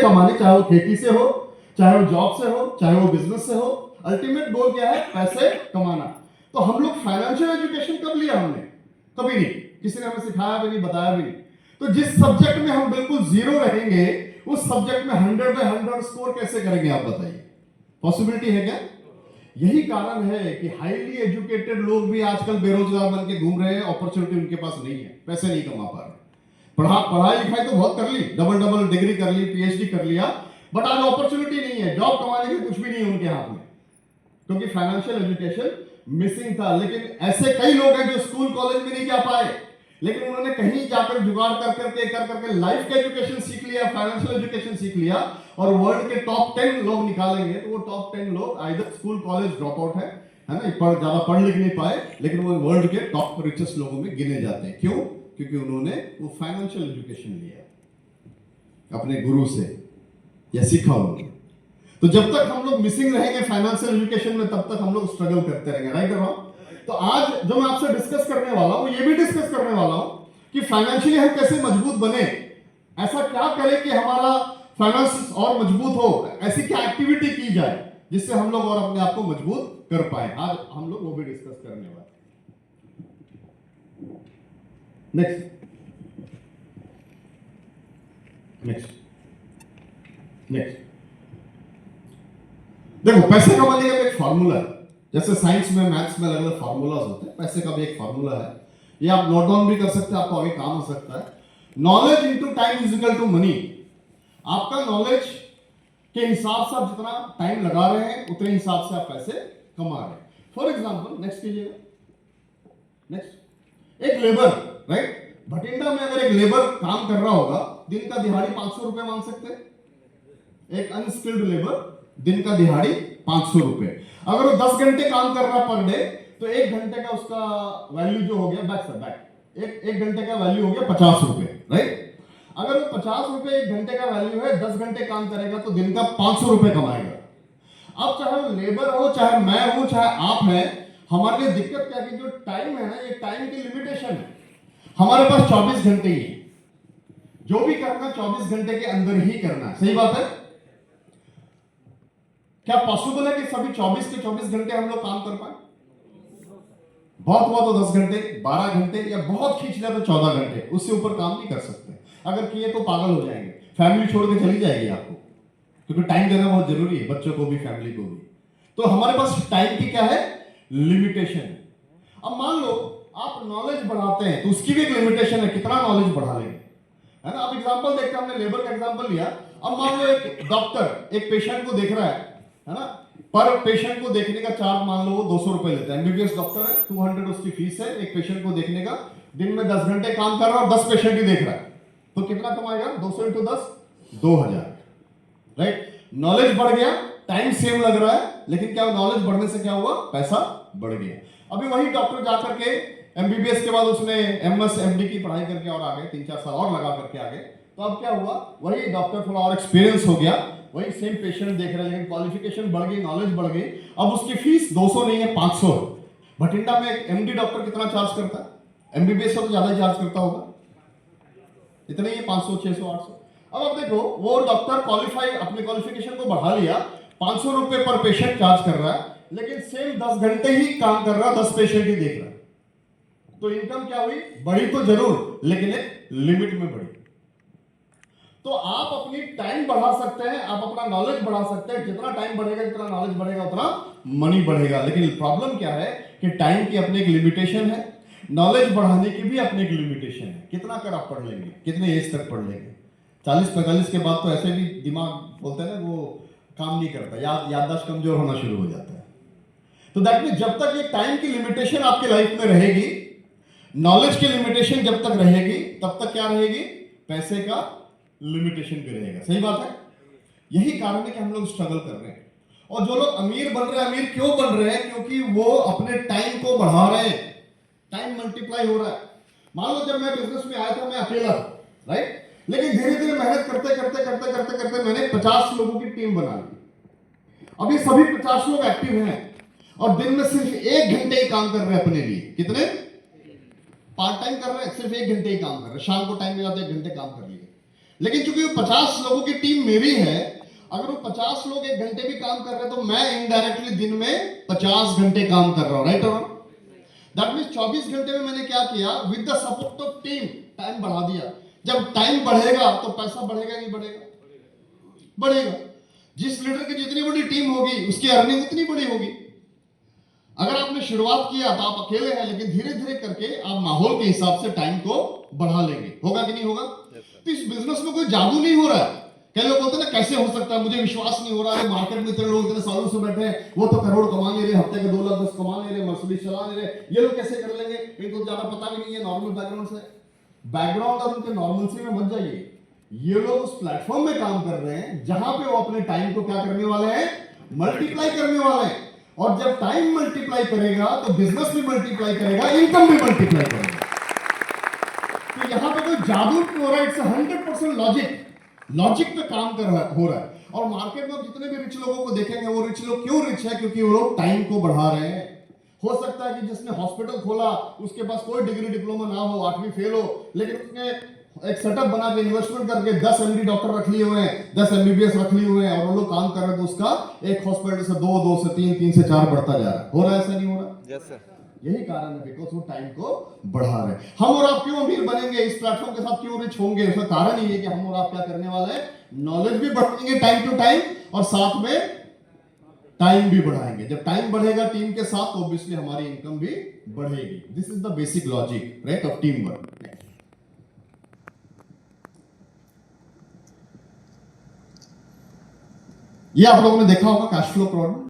कमाने, चाहे वो खेती से हो, चाहे वो जॉब से हो, चाहे वो बिजनेस से हो, अल्टीमेट गोल क्या है? पैसे कमाना। तो हम लोग फाइनेंशियल एजुकेशन कब लिया हमने? कभी नहीं, किसी ने हमें सिखाया भी नहीं, बताया भी नहीं। तो जिस सब्जेक्ट में हम बिल्कुल जीरो रहेंगे, उस सब्जेक्ट में 100 बाय 100 स्कोर कैसे करेंगे? आप बताइए, पॉसिबिलिटी है क्या? यही कारण है कि हाईली एजुकेटेड लोग भी आजकल बेरोजगार बन के घूम रहे हैं, अपॉर्चुनिटी उनके पास नहीं है, पैसे नहीं कमा पा रहे। पढ़ाई लिखाई तो बहुत कर ली, डबल डबल डिग्री कर ली, पीएचडी कर लिया, बट आज अपॉर्चुनिटी नहीं है, जॉब कमाने के कुछ भी नहीं है उनके हाथ में, क्योंकि फाइनेंशियल एजुकेशन मिसिंग था। लेकिन ऐसे कई लोग हैं जो स्कूल कॉलेज में नहीं जा पाए, लेकिन उन्होंने कहीं जाकर जुगाड़ कर करके लाइफ का एजुकेशन सीख लिया, फाइनेंशियल एजुकेशन सीख लिया, और वर्ल्ड के टॉप 10 लोग निकालेंगे तो वो टॉप 10 लोग either school college drop out है ना, ज्यादा पढ़ लिख नहीं पाए, लेकिन वो वर्ल्ड के टॉप रिचेस्ट लोगों में गिने जाते हैं। क्यों? क्योंकि उन्होंने वो फाइनेंशियल एजुकेशन लिया अपने गुरु से या सीखा उन्होंने। तो जब तक हम लोग मिसिंग रहेंगे फाइनेंशियल एजुकेशन में, तब तक हम लोग स्ट्रगल करते रहेंगे, राइट और रॉन्ग? तो आज जो मैं आपसे डिस्कस करने वाला हूं, ये भी डिस्कस करने वाला हूं कि फाइनेंशियली हम कैसे मजबूत बने, ऐसा क्या करें कि हमारा फाइनेंस और मजबूत हो, ऐसी क्या एक्टिविटी की जाए जिससे हम लोग और अपने आप को मजबूत कर पाए। आज हम लोग वो भी डिस्कस करने वाले। नेक्स्ट नेक्स्ट नेक्स्ट देखो, पैसे कमाने का एक फॉर्मूला है। जैसे साइंस में, मैथ्स में अलग अलग फॉर्मूलाज होते हैं, पैसे का भी एक फॉर्मूला है। ये आप नोट डाउन भी कर सकते हैं, आपको आगे काम हो सकता है। Knowledge into time is equal to money. आपका नॉलेज के हिसाब से आप जितना टाइम लगा रहे हैं, उतने हिसाब से आप पैसे कमा रहे हैं। फॉर एग्जांपल, नेक्स्ट कीजिएगा, नेक्स्ट। एक लेबर, राइट, भटिंडा में अगर एक लेबर काम कर रहा होगा, दिन का दिहाड़ी 500 रुपए मांग सकते हैं। एक अनस्किल्ड लेबर दिन का दिहाड़ी 500 रुपए। अगर वो 10 घंटे काम कर रहा है पर डे, तो 1 घंटे का उसका वैल्यू जो हो गया, एक घंटे का वैल्यू हो गया 50 रुपए, राइट। अगर वो 50 रुपए 1 घंटे का वैल्यू है, 10 घंटे काम करेगा तो दिन का 500 रुपए कमाएगा। अब चाहे वो लेबर हो, चाहे मैं हूं, चाहे आप हैं, हमारे लिए दिक्कत क्या है कि जो टाइम है ना, ये टाइम की लिमिटेशन है। हमारे पास 24 घंटे ही है, जो भी करना 24 घंटे के अंदर ही करना है। सही बात है? क्या पॉसिबल है कि सभी 24 के 24 घंटे हम लोग काम कर पाए? बहुत हुआ तो 10 घंटे, 12 घंटे, या बहुत खींच लिया तो 14 घंटे, उससे ऊपर काम नहीं कर सकते। अगर किए तो पागल हो जाएंगे, फैमिली छोड़ के चली जाएगी आपको, क्योंकि टाइम देना बहुत जरूरी है, बच्चों को भी, फैमिली को भी। तो हमारे पास टाइम की क्या है? लिमिटेशन है। अब मान लो आप नॉलेज बढ़ाते हैं, तो उसकी भी एक लिमिटेशन है, कितना नॉलेज बढ़ा लेंगे, है ना। अब एग्जांपल देखते हैं, हमने लेबर का एग्जांपल लिया। अब मान लो एक डॉक्टर एक पेशेंट को देख रहा है ना, पर पेशेंट को देखने का चार्ज मान लो वो 200 रुपए लेता है। एमबीबीएस डॉक्टर है, 200 उसकी फीस है एक पेशेंट को देखने का। दिन में 10 घंटे काम कर रहा है और 10 पेशेंट ही देख रहा है, तो कितना कमाएगा? 200 इंटू 10, 2000, राइट। नॉलेज बढ़ गया, टाइम सेम लग रहा है, लेकिन क्या नॉलेज बढ़ने से क्या हुआ? पैसा बढ़ गया। अभी वही डॉक्टर जाकर के एमबीबीएस के बाद उसने एमएस एमडी की पढ़ाई करके और आगे 3-4 साल और लगा करके आगे, तो अब क्या हुआ? वही डॉक्टर थोड़ा और एक्सपीरियंस हो गया, वही सेम पेशेंट देख रहे हैं, लेकिन क्वालिफिकेशन बढ़ गई, नॉलेज बढ़ गई। अब उसकी फीस 200 नहीं है, 500 है। भटिंडा में एक एमडी डॉक्टर कितना चार्ज करता है? एमबीबीएस से तो ज्यादा चार्ज करता होगा, इतना ही है, 500, 600, 800। अब आप देखो, वो डॉक्टर क्वालिफाई, अपने क्वालिफिकेशन को बढ़ा लिया, 500 रुपए पर पेशेंट चार्ज कर रहा है, लेकिन सेम 10 घंटे ही काम कर रहा है, 10 पेशेंट ही देख रहा है। तो इनकम क्या हुई? बढ़ी तो जरूर, लेकिन एक लिमिट में बढ़ी। तो आप अपनी टाइम बढ़ा सकते हैं, आप अपना नॉलेज बढ़ा सकते हैं। जितना टाइम बढ़ेगा, जितना नॉलेज बढ़ेगा, उतना मनी बढ़ेगा। लेकिन प्रॉब्लम क्या है कि टाइम की अपनी एक लिमिटेशन है, नॉलेज बढ़ाने की भी अपनी एक लिमिटेशन है। कितना कर आप पढ़ लेंगे, कितने एज तक पढ़ लेंगे? 40-45 के बाद तो ऐसे भी दिमाग बोलते हैं ना, वो काम नहीं करता, याददाश्त कमजोर होना शुरू हो जाता है। तो दैट मीन जब तक ये टाइम की लिमिटेशन आपकी लाइफ में रहेगी, नॉलेज की लिमिटेशन जब तक रहेगी, तब तक क्या रहेगी? पैसे का लिमिटेशन भी रहेगा। सही बात है? यही कारण है कि हम लोग स्ट्रगल कर रहे हैं। और जो लोग अमीर बन रहे हैं, अमीर क्यों बन रहे हैं? क्योंकि वो अपने टाइम को बढ़ा रहे हैं, टाइम मल्टीप्लाई हो रहा है। मान लो जब मैं बिजनेस में आया था, मैं अकेला था, राइट, लेकिन धीरे धीरे मेहनत करते करते करते करते करते मैंने 50 लोगों की टीम बना ली। अभी सभी 50 लोग एक्टिव हैं और दिन में सिर्फ 1 घंटे ही काम कर रहे हैं अपने लिए। कितने? पार्ट टाइम कर रहे हैं, सिर्फ 1 घंटे ही काम कर रहे हैं। शाम को टाइम मिला तो 1 घंटे काम कर लिए। लेकिन चूंकि वो 50 लोगों की टीम मेरी है, अगर वो 50 लोग 1 घंटे भी काम कर रहे हैं तो मैं इनडायरेक्टली दिन में 50 घंटे काम कर रहा हूं, राइट और दैट मीन्स 24 घंटे में मैंने क्या किया, with the support of team time बढ़ा दिया। जब टाइम बढ़ेगा तो पैसा बढ़ेगा नहीं बढ़ेगा? बढ़ेगा। जिस लीडर की जितनी बड़ी टीम होगी उसकी अर्निंग उतनी बड़ी होगी। अगर आपने शुरुआत किया तो आप अकेले हैं, लेकिन धीरे धीरे करके आप माहौल के हिसाब से टाइम को बढ़ा लेंगे। होगा कि नहीं होगा? तो इस बिजनेस में कोई जादू नहीं हो रहा है। कई लोग बोलते हैं ना कैसे हो सकता है, मुझे विश्वास नहीं हो रहा है, मार्केट में इतने लोग इतने सालों से बैठे हैं, वो तो करोड़ कमा ले रहे, हफ्ते के 2 लाख 10 कमा ले रहे, मर्सिडीज चला ले रहे, ये लोग कैसे कर लेंगे? इनको ज्यादा पता भी नहीं है नॉर्मल बैकग्राउंड से। बैकग्राउंड और उनके नॉर्मलसी में मत जाइए। ये लोग उस प्लेटफॉर्म में काम कर रहे हैं जहां पे वो अपने टाइम को क्या करने वाले हैं, मल्टीप्लाई करने वाले हैं। और जब टाइम मल्टीप्लाई करेगा तो बिजनेस भी मल्टीप्लाई करेगा, इनकम भी मल्टीप्लाई करेगा। तो यहां पे कोई जादू नहीं हो रहा है, इट्स 100% लॉजिक पे काम हो रहा है। और मार्केट में जितने भी रिच लोगों को देखेंगे, वो रिच लोग क्यों रिच है? क्योंकि वो लोग टाइम को बढ़ा रहे हैं। हो सकता है कि जिसने हॉस्पिटल खोला उसके पास कोई डिग्री डिप्लोमा ना हो, 8वीं फेल हो, लेकिन उसने एक सेटअप बना के इन्वेस्टमेंट करके 10 एमडी डॉक्टर रख लिए हुए हैं, 10 एमबीबीएस रख लिए हुए हैं, और वो लोग काम कर रहे हैं, तो उसका एक हॉस्पिटल से 2, 2 से 3, 3 से 4 बढ़ता जा रहा है। हो रहा है? ऐसा नहीं हो रहा? Yes sir. यही कारण है, बिकॉज वो टाइम को बढ़ा रहे हैं। हम और आप क्यों अमीर बनेंगे, इस प्लेटफॉर्म के साथ क्यों रिच होंगे? उसका कारण ही है कि हम और आप क्या करने वाले हैं, नॉलेज भी बढ़ाएंगे टाइम टू टाइम, और साथ में टाइम भी बढ़ाएंगे। जब टाइम बढ़ेगा टीम के साथ, ऑब्वियसली हमारी इनकम भी बढ़ेगी। This is the basic logic, right, of team work. ये आप लोगों ने देखा होगा कैश फ्लो प्रॉब्लम।